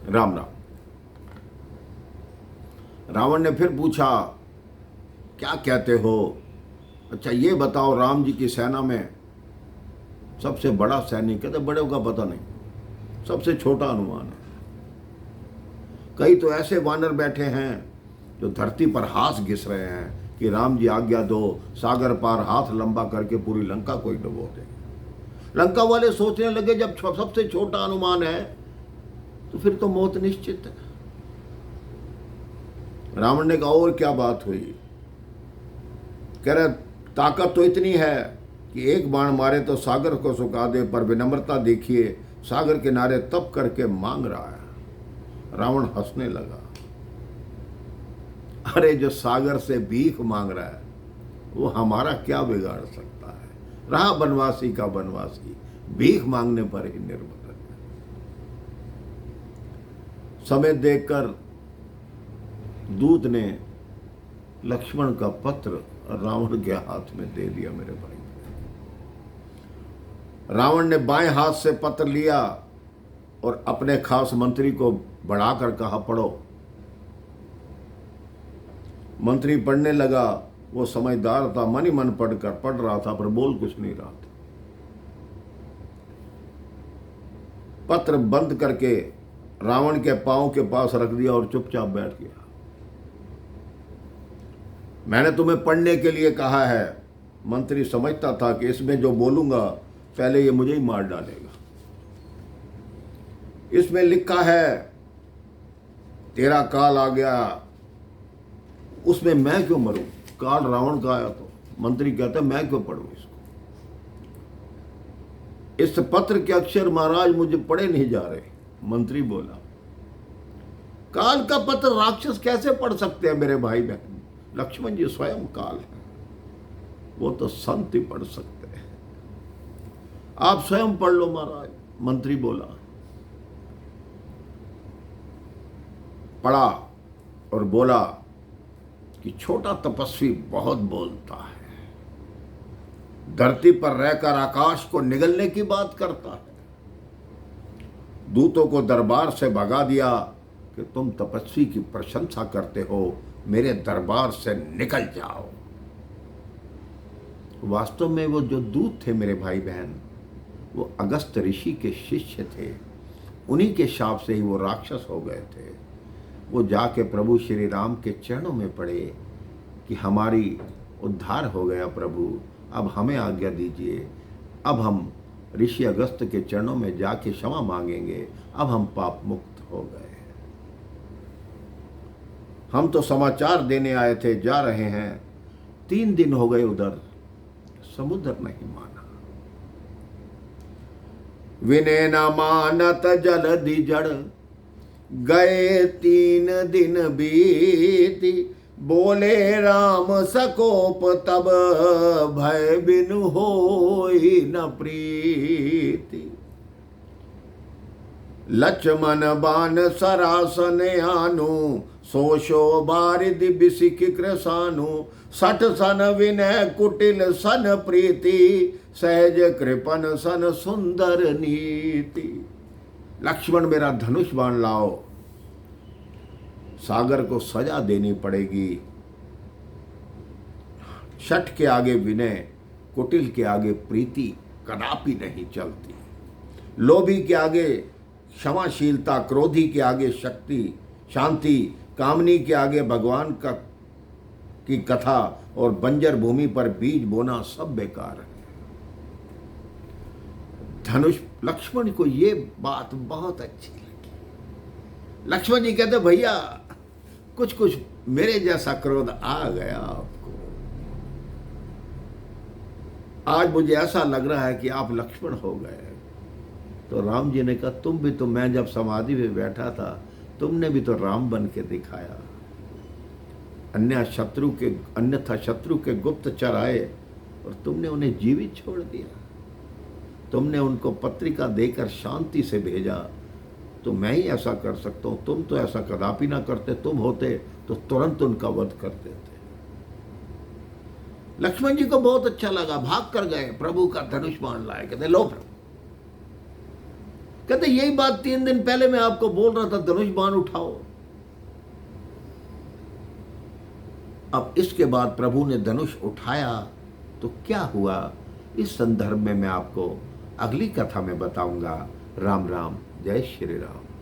राम राम। रावण ने फिर पूछा, क्या कहते हो? अच्छा ये बताओ, राम जी की सेना में सबसे बड़ा सैनिक? कहते बड़े का पता नहीं, सबसे छोटा अनुमान है। कई तो ऐसे वानर बैठे हैं जो धरती पर हाथ घिस रहे हैं कि राम जी आज्ञा दो, सागर पार हाथ लंबा करके पूरी लंका को ही डुबो देंगे। लंका वाले सोचने लगे जब सबसे छोटा अनुमान है तो फिर तो मौत निश्चित है। रावण ने कहा, और क्या बात हुई? कह रहे ताकत तो इतनी है कि एक बाण मारे तो सागर को सुखा दे, पर विनम्रता देखिए, सागर किनारे तप करके मांग रहा है। रावण हंसने लगा। अरे जो सागर से भीख मांग रहा है वो हमारा क्या बिगाड़ सकता है? रहा बनवासी का बनवासी, भीख मांगने पर ही निर्भर है। समय देखकर दूत ने लक्ष्मण का पत्र रावण के हाथ में दे दिया। मेरे भाई, रावण ने बाएं हाथ से पत्र लिया और अपने खास मंत्री को बढ़ाकर कहा, पढ़ो। मंत्री पढ़ने लगा। वो समझदार था, मन ही मन पढ़ रहा था, पर बोल कुछ नहीं रहा था। पत्र बंद करके रावण के पांव के पास रख दिया और चुपचाप बैठ गया। मैंने तुम्हें पढ़ने के लिए कहा है। मंत्री समझता था कि इसमें जो बोलूंगा पहले ये मुझे ही मार डालेगा। इसमें लिखा है तेरा काल आ गया, उसमें मैं क्यों मरूं? काल रावण का आया तो मंत्री कहता है मैं क्यों पढ़ूं इसको? इस पत्र के अक्षर महाराज मुझे पढ़े नहीं जा रहे। मंत्री बोला, काल का पत्र राक्षस कैसे पढ़ सकते हैं मेरे भाई बहन? लक्ष्मण जी स्वयं काल है, वो तो संत ही पढ़ सकते हैं। आप स्वयं पढ़ लो महाराज। मंत्री बोला। पढ़ा और बोला कि छोटा तपस्वी बहुत बोलता है, धरती पर रहकर आकाश को निगलने की बात करता है। दूतों को दरबार से भगा दिया कि तुम तपस्वी की प्रशंसा करते हो, मेरे दरबार से निकल जाओ। वास्तव में वो जो दूत थे मेरे भाई बहन, वो अगस्त ऋषि के शिष्य थे। उन्हीं के शाप से ही वो राक्षस हो गए थे। वो जाके प्रभु श्री राम के चरणों में पड़े कि हमारी उद्धार हो गया प्रभु, अब हमें आज्ञा दीजिए। अब हम ऋषि अगस्त के चरणों में जाके क्षमा मांगेंगे, अब हम पाप मुक्त हो गए। हम तो समाचार देने आए थे, जा रहे हैं। 3 दिन हो गए उधर, समुद्र नहीं माना। विनय न मानत जलधि जड़, गए 3 दिन बीती। बोले राम सकोप तब, भय बिनु होई न प्रीति। लक्ष्मण बान सरासन आनु, सोशो बारिद बिसिक कृसानु। 60 सन विनय कुटिल सन प्रीति, सहज कृपन सन सुंदर नीति। लक्ष्मण मेरा धनुष बाण लाओ, सागर को सजा देनी पड़ेगी। शठ के आगे विनय, कुटिल के आगे प्रीति कदापि नहीं चलती। लोभी के आगे क्षमाशीलता, क्रोधी के आगे शक्ति शांति, कामनी के आगे भगवान की कथा और बंजर भूमि पर बीज बोना सब बेकार है। धनुष, लक्ष्मण को ये बात बहुत अच्छी लगी। लक्ष्मण जी कहते, भैया कुछ मेरे जैसा क्रोध आ गया आपको। आज मुझे ऐसा लग रहा है कि आप लक्ष्मण हो गए। तो राम जी ने कहा, तुम भी तो, मैं जब समाधि में बैठा था तुमने भी तो राम बन के दिखाया। अन्यथा शत्रु के गुप्तचर आए और तुमने उन्हें जीवित छोड़ दिया। तुमने उनको पत्रिका देकर शांति से भेजा, तो मैं ही ऐसा कर सकता हूं। तुम तो ऐसा कदापि ना करते, तुम होते तो तुरंत उनका वध कर देते। लक्ष्मण जी को बहुत अच्छा लगा, भाग कर गए, प्रभु का धनुष बाण लाए, कहते लो प्रभु। कहते यही बात 3 दिन पहले मैं आपको बोल रहा था, धनुष बाण उठाओ। अब इसके बाद प्रभु ने धनुष उठाया तो क्या हुआ, इस संदर्भ में मैं आपको अगली कथा में बताऊंगा। राम राम, जय श्री राम।